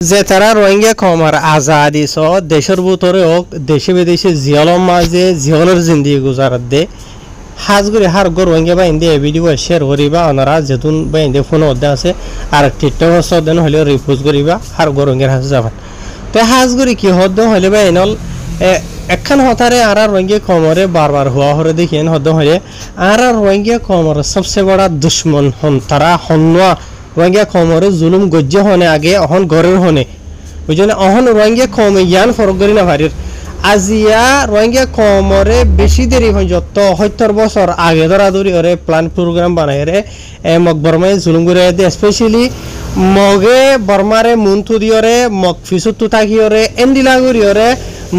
যে তারা রোহিঙ্গা কমার আজাদি সহ দেশের ভিতরে হোক দেশে বিদেশে জিয়লর মাঝে জিয়লের জিন্দিগি গুজারাত দে হাজগুড়ি হার গো রোহিঙ্গা বা ইন্দি ভিডিও শেয়ার করিবা ওনারা যেতুন বা ইন্দি ফোন অধ্যে আছে আর টিকটক সদেন হলে রিপোজ করিবা হার গো রোহিঙ্গার হাজে যাবেন তো হাজগুড়ি কি হদ্দ হলে বা এনল একখান হতারে আর রোহিঙ্গা কমরে বারবার হওয়া হরে দেখিয়েন হদ্দ হলে আর রোহিঙ্গা কমর সবচেয়ে বড় দুশ্মন হন তারা হন্যা রোহিঙ্গা কমরে জুলুম গজ্য হনে আগে অহন গরের হনে বুঝলেন অহন রোহিঙ্গা কমে জ্ঞান ফরক করি না ভারির আজিয়া রোহিঙ্গা কমরে বেশি দেরি হয় যত 70 বছর আগে ধরা ধরি ওরে প্ল্যান প্রোগ্রাম বানায় রে মগ বর্মায় জুলুম করে দে স্পেশালি মগে বর্মারে মুনতু দিয়রে মগ ফিসুতু থাকিয়রে এন্ডিলা করিয়রে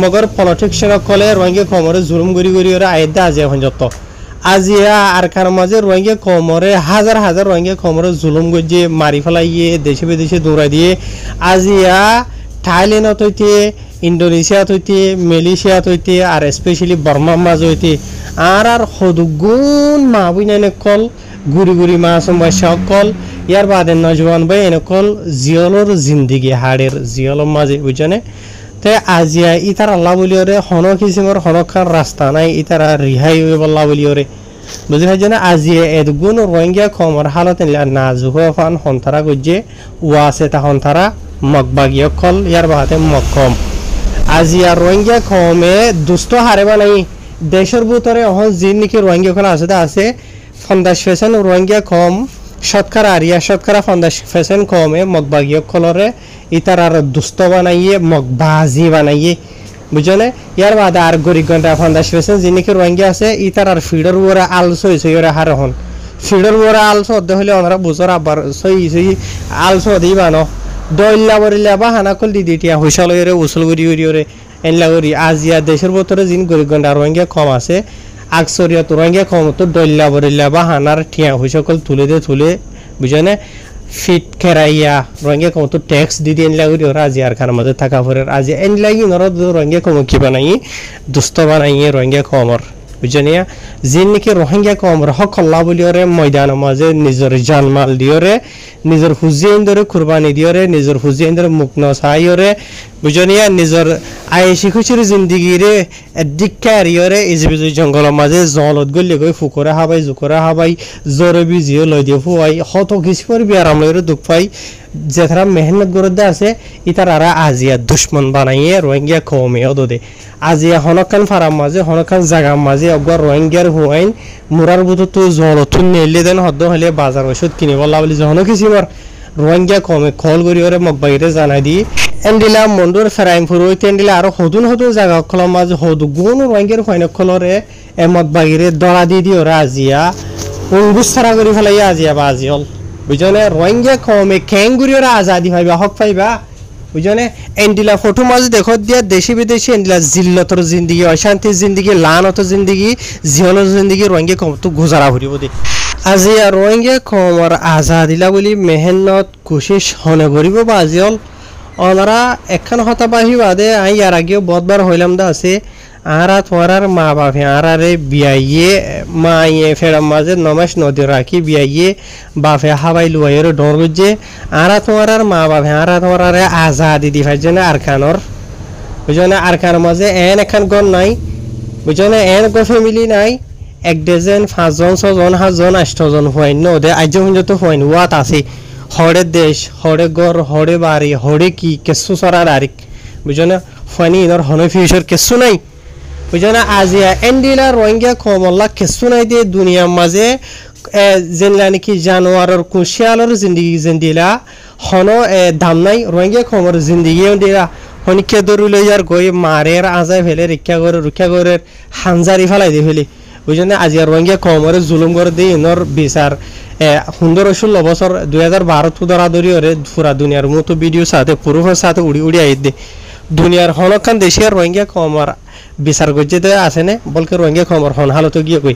মগর পলিটিক্সন কলে রোহিঙ্গা কমরে জুলুম করি করিয়রে আইদা আজিয়া হয় যত আজিয়া আর কার মাঝে রোহিঙ্গা কমরে হাজার হাজার রোহিঙ্গা কমরে জুলুম গজে মারি ফেলাইয়ে দেশে বিদেশে দৌড়াই দিয়ে আজিয়া থাইল্যান্ডত হইতে ইন্ডোনেশিয়াত হইতে মালয়েশিয়াত হইতে আর স্পেশালি বর্মার মাঝে হইতে আর সদুগুণ মা বুঝাইনে কল গুড়ি গুড়ি মা সমস্যা কল ইয়ার বাদে নজওয়ান ভাই এনে কল জিয়লর জিন্দিগি হাড়ের জিয়লর মাঝে বুঝানে তে আজিয়া ইতার আল্লাহ বলিওরে হনক কিসিমর হনকান রাস্তা নাই ইতারা রিহাই হয়ে বল্লা বলিওরে বুঝি ভাই না আজিয়া এদগুণ রোহিঙ্গা কমর হালত নাজুক ফান হন্তারা গজ্জে ওয়াসে তা হন্তারা মগবাগিয় কল ইয়ার বাহাতে মকম আজিয়া রোহিঙ্গা কমে দুষ্ট হারে বানাই দেশের ভিতরে অহন জিন নাকি রোহিঙ্গা কল আছে ফন্দাস ফেশন রোহিঙ্গা কম শতকরা আরিয়া শতকরা ফন্দাস ফেশন কমে মগবাগিয় কলরে ইতার আর দুষ্ট বানাইয়ে মগবাজি বানাইয়ে বুঝলে ইয়ার বাদে আর গরিব ঘন্টা ফন্দাস ফেশন জিন নাকি রোহিঙ্গা আছে ইতার আর ফিডর ওরা আলসো হয়েছে ওরা হার হন ফিডর ওরা আলসো অর্ধ হলে ওনারা বুঝর আবার সই আলসো দিই বানো দইল্লা বরিল্লা বা হানাকল দি দিটিয়া হুইসাল ওরে উসল গরি ওরে এনলা গরি আজিয়া দেশের ভিতরে জিন গরিব ঘন্টা রোহিঙ্গা কম আছে আকসরিয়া তো রোহিঙ্গা কম তো দইল্লা বরিল্লা বা হানার ঠিয়া হুইসকল তুলে বুঝনে ফিট খেরাইয়া রোহিঙ্গা কম তো ট্যাক্স দি এনলা গরি ওরা আজি আর খানার মধ্যে থাকা পরে আজি এনলা কি নর রোহিঙ্গা কম কি বানাই দুষ্ট বানাই রোহিঙ্গা কমর বুঝনিয়া জিন নাকি রোহিঙ্গা কমর হক আল্লাহ বলিওরে ময়দান মাঝে নিজের জানমাল দিয়রে নিজের হুজিয়ান ধরে কুরবানি দিয়রে নিজের হুজিয়ান ধরে মুখ নসাইয়রে বুঝনিয়া নিজের আয়েশি খুশির জিন্দিগিরে দিক্কারিয়রে ইজবিজু জঙ্গলের মাঝে জলত গলে গই ফুকরে হাবাই জুকরে হাবাই জরে বিজিও লই দিয়ে ফুয়াই হত কিছু করবি আরাম লইরে দুঃখ পাই যেথারা মেহনত করে আছে ইতারা আজিয়া দুশ্মন বানাইয়ে রোহিঙ্গা কমে ওদে আজিয়া হনকান ফারাম মাঝে হনকান জাগার মাঝে অগর রোহিঙ্গার হুয়াইন মুরার বুতো তো জলতুন নেলে দেন হদ্দ হলে বাজার ওষুধ কিনিব বলি যখন কিসিমর রোহিঙ্গা কমে কল করি ওরে মগবাইরে জানাই দি এন্ডিলা মন্ডুর ফেরাইমপুর হইতে এন্ডিলা আরো হদুন জায়গা খোলার মাঝে হদুগুণ রোহিঙ্গার হয়না খলরে এ মগবাইরে দড়া দি ওরা আজিয়া উঙ্গুসারা করি ফেলাই আজিয়া বা আজিয়ল বুঝনে রোহিঙ্গা কমে খেঙ্গুরি ওরা আজাদি পাইবা হক পাইবা বুঝনে এন্ডিলা ফটো মাঝে দেখো দিয়া দেশি বিদেশি এন্ডিলা জিল্লতর জিন্দিগি অশান্তির জিন্দিগি লানত জিন্দিগি জিয়লর জিন্দিগি রোহিঙ্গা কম তো গুজারা ভরিব দে আজিয়া রোহিঙ্গা কমর আজাদিলা বলি মেহনত কোশিশ হনে করিব বা আজিয়ল ওনারা একখান হতা বাহি বাদে আই আর আগেও বহুতবার হইলাম দা আছে আরা তোমার মা বাপে আরারে বিয়াইয়ে মাইয়ে ফেরাম মাঝে নমাস নদী রাখি বিয়াইয়ে বাপে হাবাই লুয়াইয়ের ডর গুজে আরা তোমার মা বাপে আরা তোমার আজাদি দি ভাই জন্য আরখানর বুঝনে আরখানের মাঝে এন একখান গণ নাই বুঝনে এন গো ফ্যামিলি নাই 1 ডজন 5 জন 6 জন 7 জন 8 জন হইন ওদের আজ পর্যন্ত হইন ওয়াত আছে হড়ে দেশ হড়ে গর হড়ে বাড়ি হড়ে কি কেসু সরা ডাইরেক বুঝনে ফানি ইনর হনে ফিউচার কেসু নাই বুঝনে আজিয়া এন্ডিলা রোহিঙ্গা কমল্লা কেসু নাই দিয়ে দুনিয়ার মাঝে যেনলা নাকি জানোয়ারের কুশিয়ালর জিন্দিগি জিন্দিলা হন দাম নাই রোহিঙ্গা কমর জিন্দিগি দিলা হনিকে দরুলে যার গই মারের আজায় ফেলে রক্ষা করে হানজারি ফেলাই দিয়ে ফেলি বুঝনে আজিয়া রোহিঙ্গা কমরে জুলুম করে দিয়ে ইনর বিচার 15-16 বছর 2012 ধরা ধরি ওরে পুরা দুনিয়ার মতো ভিডিও সাথে পুরুফের সাথে উড়ি আই দে দুনিয়ার হনকান দেশের রোহিঙ্গা কমর বিচার গজ্জে দে আছে নে বলকে রোহিঙ্গা কমর হন হালত গিয়ে কই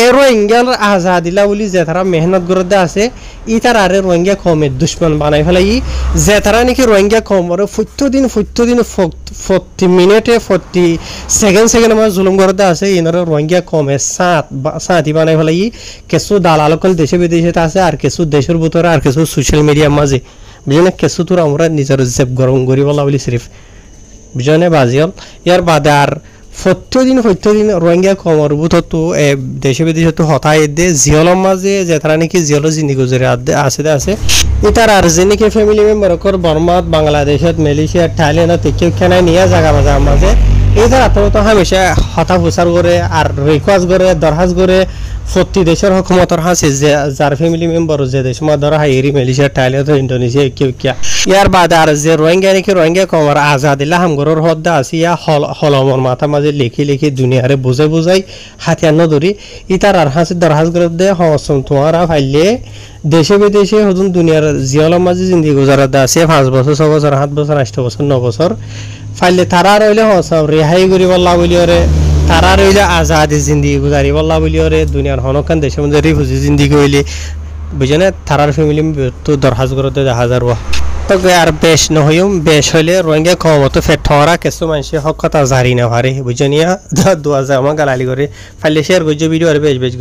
এ রোহিঙ্গার আজাদিলা বলি যে তারা মেহনত করে দে আছে ইতার আরে রোহিঙ্গা কমের দুশ্মন বানাই ফেলাই যে তারা নাকি রোহিঙ্গা কমরে ফুটদিন 40 মিনিটে 40 সেকেন্ড আমার জুলুম করে দে আছে ইনারে রোহিঙ্গা কমে সাথী বানাই ফেলাই কিছু দালালকল দেশে বিদেশে আছে আর কিছু দেশের ভিতরে আর কিছু সোশ্যাল মিডিয়ার মাঝে বুঝনে কেসু তোর আমরা নিজের জেব গরম করি বলা বলি সিরিফ বুঝনে বাজিয়াল ইয়ার বাদে আর প্রত্যেকদিন রোহিঙ্গা কমর বুথতো দেশে বিদেশে তো হতাই দে জিয়লম মাঝে যে তারা নাকি জিয়ল জিন্দি গুজরে আছে ইতার আর যে নাকি ফ্যামিলি মেম্বার কর বর্মাত বাংলাদেশত মালয়েশিয়া থাইল্যান্ডত কেনাই নিয়ে জায়গা মাঝে এইটার আত্মত হামেশা হতা প্রচার করে আর রিকোয়েস্ট করে দরখাস্ত করে প্রতি দেশের হুকুমতর হাসে যে যার ফ্যামিলি মেম্বার যে দেশ মা ধরা হাইরি মালয়েশিয়া থাইল্যান্ড ইন্দোনেশিয়া কিয়া ইয়ার বাদে আর যে রোহিঙ্গা কমর আজাদিল্লা হামগরর হদ্দা আছে ইয়া হলমর মাথা মাঝে লিখি দুনিয়ারে বুঝাই হাতিয়ার নদরি ইতার আর হাসে দরখাস্ত করে দে হসম তোমারা ফাইলে দেশে বিদেশে হতুন দুনিয়ার জিয়ালম মাঝে জিন্দি গুজারাত আছে 5 বছর 6 বছর 7 বছর 8 বছর 9 বছর ফাইলে তারা রইলে হসব রেহাই করি বল্লা বলিওরে তারা রইলে আজাদি জিন্দিগি গুজারি বল্লা বলিওরে দুনিয়ার হনকান দেশের মধ্যে রিফিউজি জিন্দিগি হইলে বুঝেনে তারার ফ্যামিলি তো দরখাস্ত করতে 1000 তো আর বেশ নহইও বেশ হইলে রোহিঙ্গা কমত ফেট ঠরা কিছু মানুষ হক কথা জারি না পারে বুঝনিয়া 2000 আমার গালালি করে ফাইলে শেয়ার করছে ভিডিও আর বেশ